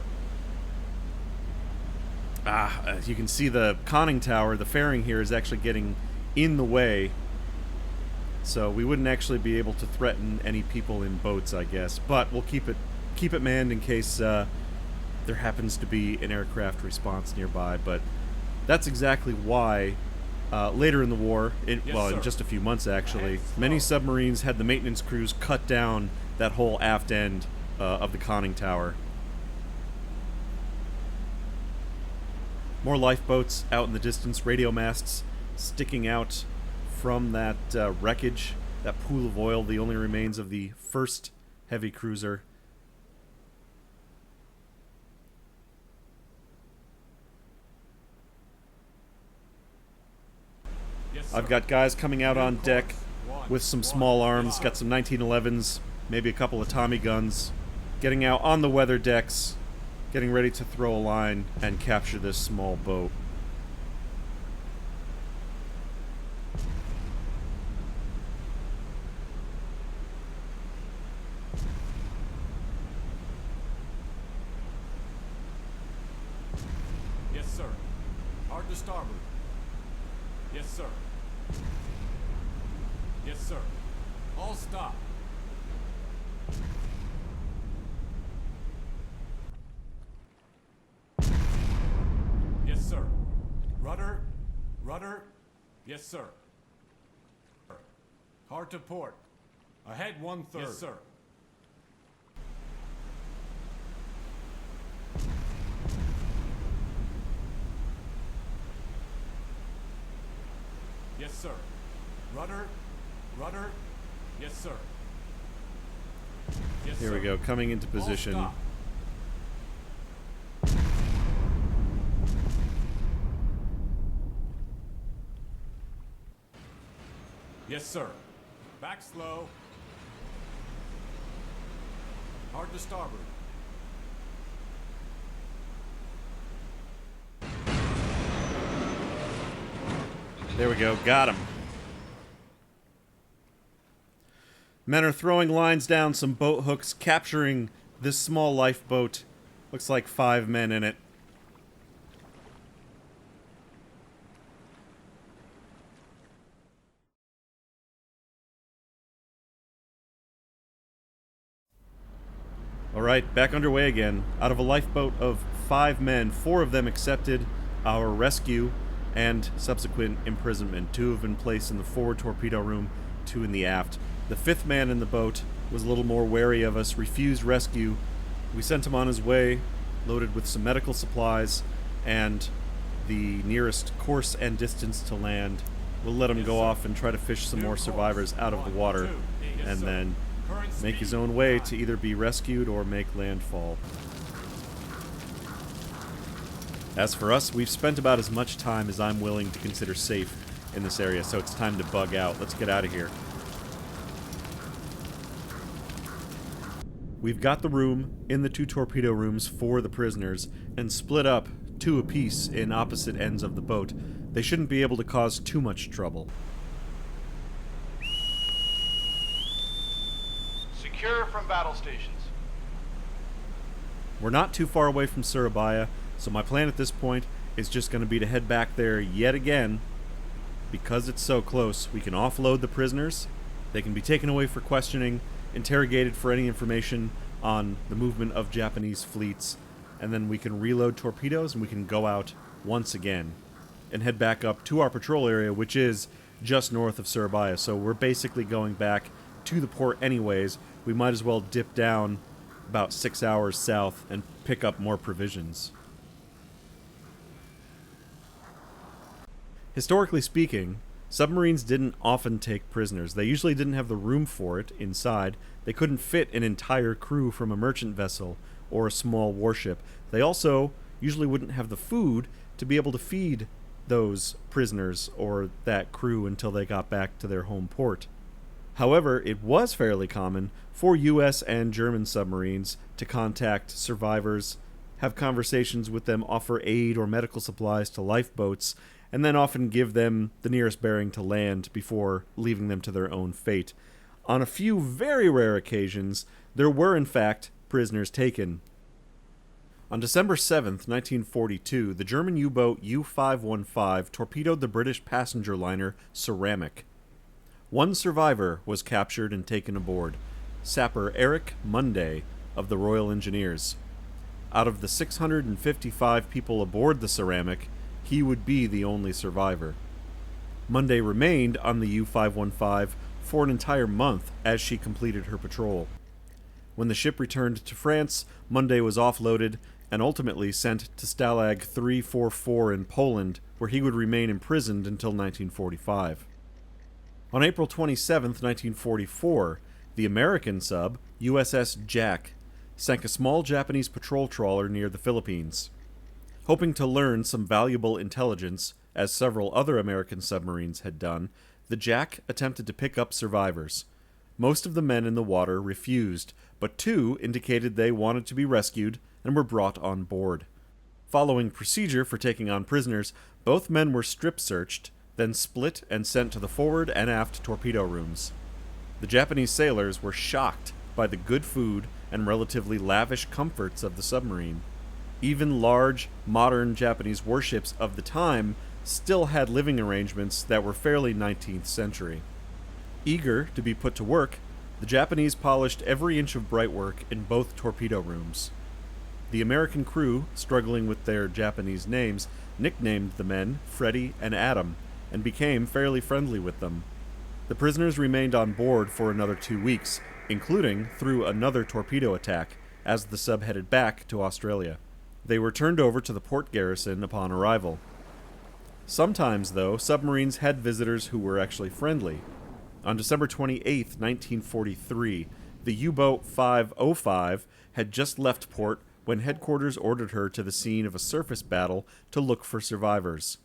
You can see the conning tower, the fairing here is actually getting in the way. So we wouldn't actually be able to threaten any people in boats, I guess. But we'll keep it manned in case there happens to be an aircraft response nearby. But that's exactly why later in the war, in sir. just a few months actually, Ahead, slow. many submarines had the maintenance crews cut down that whole aft end of the conning tower. More lifeboats out in the distance, radio masts sticking out from that wreckage, that pool of oil, the only remains of the first heavy cruiser. Yes, sir. I've got guys coming out on deck with some small arms, got some 1911s, maybe a couple of Tommy guns, getting out on the weather decks, getting ready to throw a line and capture this small boat. Yes, sir. Hard to starboard. Yes, sir. Yes, sir. All stop. Yes, sir. Rudder. Rudder. Yes, sir. Hard to port. Ahead 1/3. Yes, sir. Yes, sir. Rudder. Rudder. Yes, sir. Yes, Here sir. we go, coming into All position. stop. Yes, sir. Back slow. Hard to starboard. There we go, got him. Men are throwing lines down some boat hooks, capturing this small lifeboat. Looks like 5 men in it. Alright, back underway again. Out of a lifeboat of 5 men, 4 of them accepted our rescue and subsequent imprisonment. 2 have been placed in the forward torpedo room, 2 in the aft. The 5th man in the boat was a little more wary of us, refused rescue. We sent him on his way, loaded with some medical supplies and the nearest course and distance to land. We'll let him go off and try to fish some more survivors out of the water, and then make his own way to either be rescued or make landfall. As for us, we've spent about as much time as I'm willing to consider safe in this area, so it's time to bug out. Let's get out of here. We've got the room in the 2 torpedo rooms for the prisoners, and split up 2 apiece in opposite ends of the boat. They shouldn't be able to cause too much trouble. Secure from battle stations. We're not too far away from Surabaya, so my plan at this point is just going to be to head back there yet again. Because it's so close, we can offload the prisoners, they can be taken away for questioning, interrogated for any information on the movement of Japanese fleets, and then we can reload torpedoes and we can go out once again and head back up to our patrol area, which is just north of Surabaya. So we're basically going back to the port anyways. We might as well dip down about 6 hours south and pick up more provisions. Historically speaking, submarines didn't often take prisoners. They usually didn't have the room for it inside. They couldn't fit an entire crew from a merchant vessel or a small warship. They also usually wouldn't have the food to be able to feed those prisoners or that crew until they got back to their home port. However, it was fairly common for US and German submarines to contact survivors, have conversations with them, offer aid or medical supplies to lifeboats, and then often give them the nearest bearing to land before leaving them to their own fate. On a few very rare occasions, there were in fact prisoners taken. On December 7th, 1942, the German U-boat U-515 torpedoed the British passenger liner Ceramic. One survivor was captured and taken aboard, sapper Eric Munday of the Royal Engineers. Out of the 655 people aboard the Ceramic, he would be the only survivor. Munday remained on the U-515 for an entire month as she completed her patrol. When the ship returned to France, Munday was offloaded and ultimately sent to Stalag 344 in Poland, where he would remain imprisoned until 1945. On April 27, 1944, the American sub, USS Jack, sank a small Japanese patrol trawler near the Philippines. Hoping to learn some valuable intelligence, as several other American submarines had done, the Jack attempted to pick up survivors. Most of the men in the water refused, but 2 indicated they wanted to be rescued and were brought on board. Following procedure for taking on prisoners, both men were strip-searched, then split and sent to the forward and aft torpedo rooms. The Japanese sailors were shocked by the good food and relatively lavish comforts of the submarine. Even large, modern Japanese warships of the time still had living arrangements that were fairly 19th century. Eager to be put to work, the Japanese polished every inch of brightwork in both torpedo rooms. The American crew, struggling with their Japanese names, nicknamed the men Freddie and Adam, and became fairly friendly with them. The prisoners remained on board for another 2 weeks, including through another torpedo attack, as the sub headed back to Australia. They were turned over to the port garrison upon arrival. Sometimes, though, submarines had visitors who were actually friendly. On December 28, 1943, the U-boat 505 had just left port when headquarters ordered her to the scene of a surface battle to look for survivors.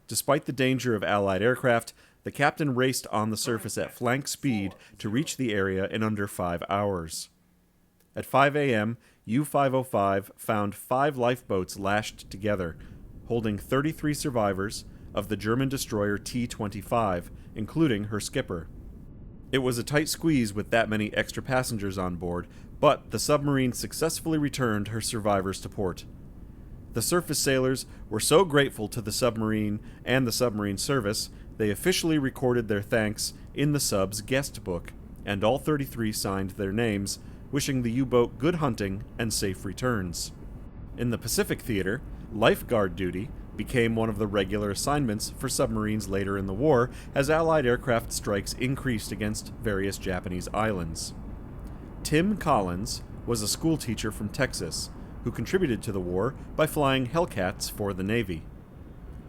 Despite the danger of Allied aircraft, the captain raced on the surface at flank speed to reach the area in under 5 hours. At 5 a.m., U-505 found 5 lifeboats lashed together, holding 33 survivors of the German destroyer T-25, including her skipper. It was a tight squeeze with that many extra passengers on board, but the submarine successfully returned her survivors to port. The surface sailors were so grateful to the submarine and the submarine service, they officially recorded their thanks in the sub's guest book, and all 33 signed their names, wishing the U-boat good hunting and safe returns. In the Pacific theater, lifeguard duty became one of the regular assignments for submarines later in the war as Allied aircraft strikes increased against various Japanese islands. Tim Collins was a schoolteacher from Texas who contributed to the war by flying Hellcats for the Navy.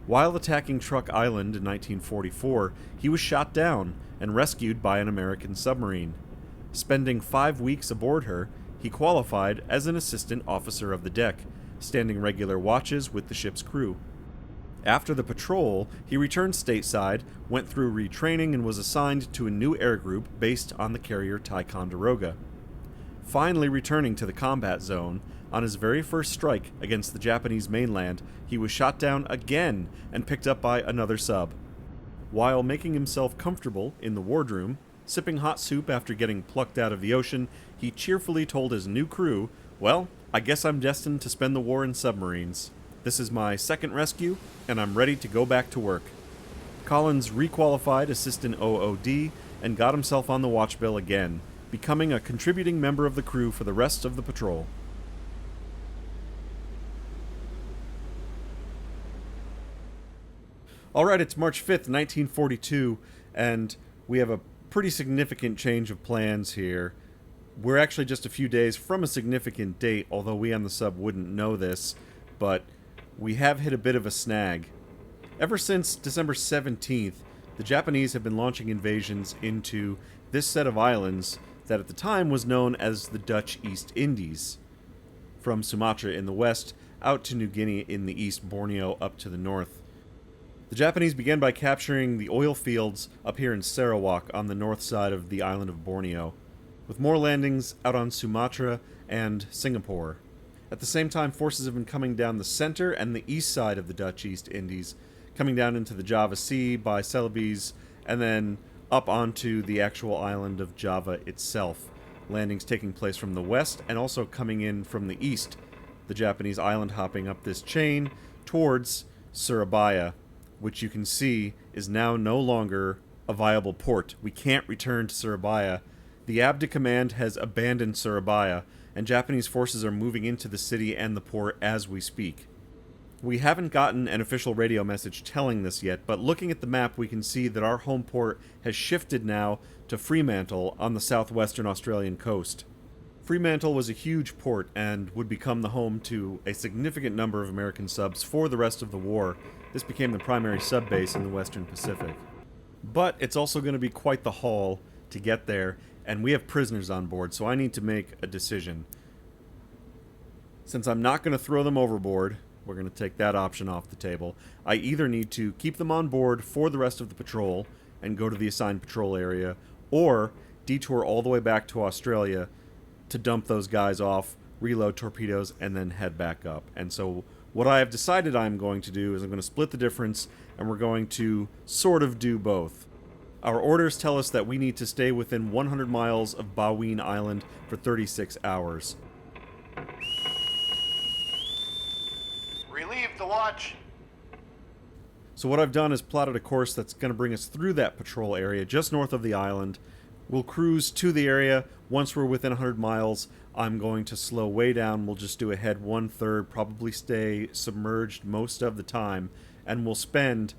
While attacking Truk Island in 1944, he was shot down and rescued by an American submarine. Spending 5 weeks aboard her, he qualified as an assistant officer of the deck, standing regular watches with the ship's crew. After the patrol, he returned stateside, went through retraining, and was assigned to a new air group based on the carrier Ticonderoga. Finally returning to the combat zone, on his very first strike against the Japanese mainland, he was shot down again and picked up by another sub. While making himself comfortable in the wardroom, sipping hot soup after getting plucked out of the ocean, he cheerfully told his new crew, "Well, I guess I'm destined to spend the war in submarines. This is my second rescue, and I'm ready to go back to work." Collins requalified Assistant OOD and got himself on the watch bill again, becoming a contributing member of the crew for the rest of the patrol. Alright, it's March 5th, 1942, and we have a pretty significant change of plans here. We're actually just a few days from a significant date, although we on the sub wouldn't know this, but we have hit a bit of a snag. Ever since December 17th, the Japanese have been launching invasions into this set of islands that at the time was known as the Dutch East Indies. From Sumatra in the west, out to New Guinea in the east, Borneo up to the north. The Japanese began by capturing the oil fields up here in Sarawak on the north side of the island of Borneo, with more landings out on Sumatra and Singapore. At the same time, forces have been coming down the center and the east side of the Dutch East Indies, coming down into the Java Sea by Celebes, and then up onto the actual island of Java itself. Landings taking place from the west and also coming in from the east. The Japanese island hopping up this chain towards Surabaya, which you can see is now no longer a viable port. We can't return to Surabaya. The ABDA command has abandoned Surabaya, and Japanese forces are moving into the city and the port as we speak. We haven't gotten an official radio message telling this yet, but looking at the map we can see that our home port has shifted now to Fremantle on the southwestern Australian coast. Fremantle was a huge port and would become the home to a significant number of American subs for the rest of the war. This became the primary sub base in the Western Pacific. But it's also going to be quite the haul to get there, and we have prisoners on board, so I need to make a decision. Since I'm not going to throw them overboard, we're going to take that option off the table. I either need to keep them on board for the rest of the patrol and go to the assigned patrol area, or detour all the way back to Australia to dump those guys off, reload torpedoes, and then head back up. And so what I have decided I'm going to do is I'm going to split the difference, and we're going to sort of do both. Our orders tell us that we need to stay within 100 miles of Baween Island for 36 hours. Relieve the watch. So what I've done is plotted a course that's going to bring us through that patrol area just north of the island. We'll cruise to the area. Once we're within 100 miles, I'm going to slow way down. We'll just do a head 1/3, probably stay submerged most of the time, and we'll spend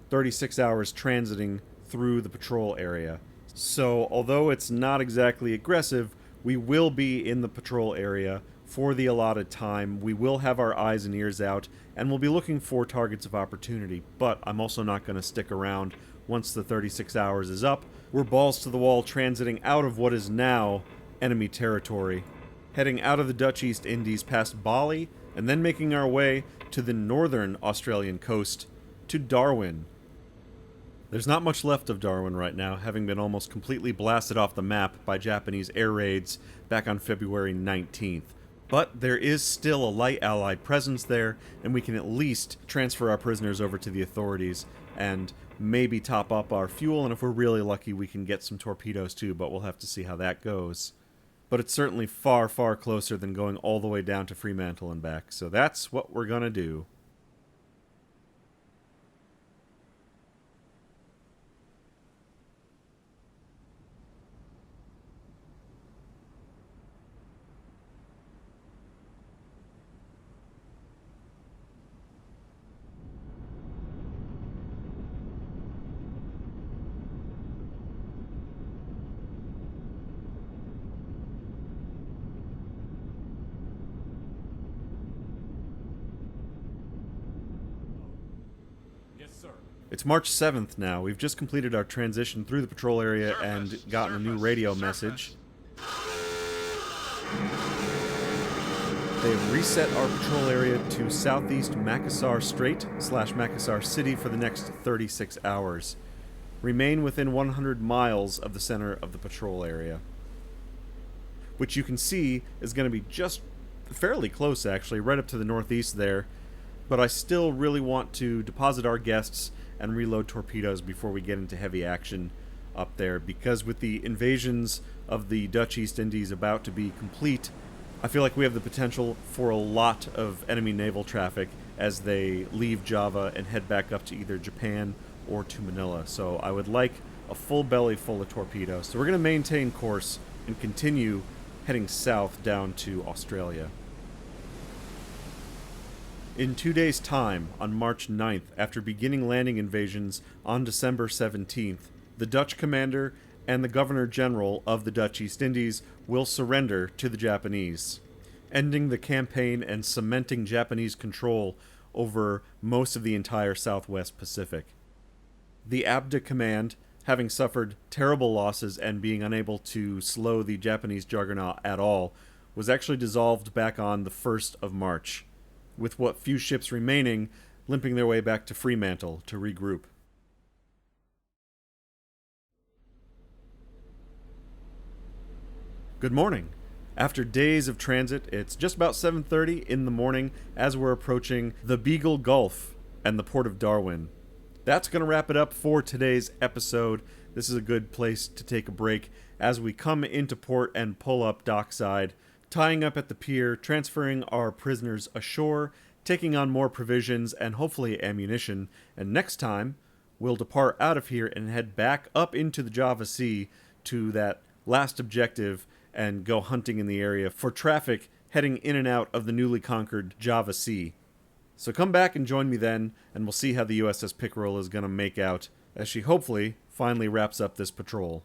36 hours transiting through the patrol area. So although it's not exactly aggressive, we will be in the patrol area for the allotted time. We will have our eyes and ears out, and we'll be looking for targets of opportunity, but I'm also not going to stick around once the 36 hours is up. We're balls to the wall transiting out of what is now enemy territory, heading out of the Dutch East Indies past Bali, and then making our way to the northern Australian coast to Darwin. There's not much left of Darwin right now, having been almost completely blasted off the map by Japanese air raids back on February 19th. But there is still a light Allied presence there, and we can at least transfer our prisoners over to the authorities and maybe top up our fuel, and if we're really lucky we can get some torpedoes too, but we'll have to see how that goes. But it's certainly far, far closer than going all the way down to Fremantle and back, so that's what we're gonna do. Yes, sir. It's March 7th now. We've just completed our transition through the patrol area and gotten a new radio message. They've reset our patrol area to southeast Makassar Strait / Makassar City for the next 36 hours. Remain within 100 miles of the center of the patrol area, which you can see is going to be just fairly close, actually, right up to the northeast there. But I still really want to deposit our guests and reload torpedoes before we get into heavy action up there, because with the invasions of the Dutch East Indies about to be complete, I feel like we have the potential for a lot of enemy naval traffic as they leave Java and head back up to either Japan or to Manila. So I would like a full belly full of torpedoes. So we're going to maintain course and continue heading south down to Australia. In 2 days' time, on March 9th, after beginning landing invasions on December 17th, the Dutch commander and the Governor-General of the Dutch East Indies will surrender to the Japanese, ending the campaign and cementing Japanese control over most of the entire Southwest Pacific. The ABDA command, having suffered terrible losses and being unable to slow the Japanese juggernaut at all, was actually dissolved back on the 1st of March, with what few ships remaining limping their way back to Fremantle to regroup. Good morning. After days of transit, it's just about 7:30 in the morning as we're approaching the Beagle Gulf and the port of Darwin. That's going to wrap it up for today's episode. This is a good place to take a break as we come into port and pull up dockside, tying up at the pier, transferring our prisoners ashore, taking on more provisions and hopefully ammunition, and next time we'll depart out of here and head back up into the Java Sea to that last objective and go hunting in the area for traffic heading in and out of the newly conquered Java Sea. So come back and join me then, and we'll see how the USS Pickerel is going to make out as she hopefully finally wraps up this patrol.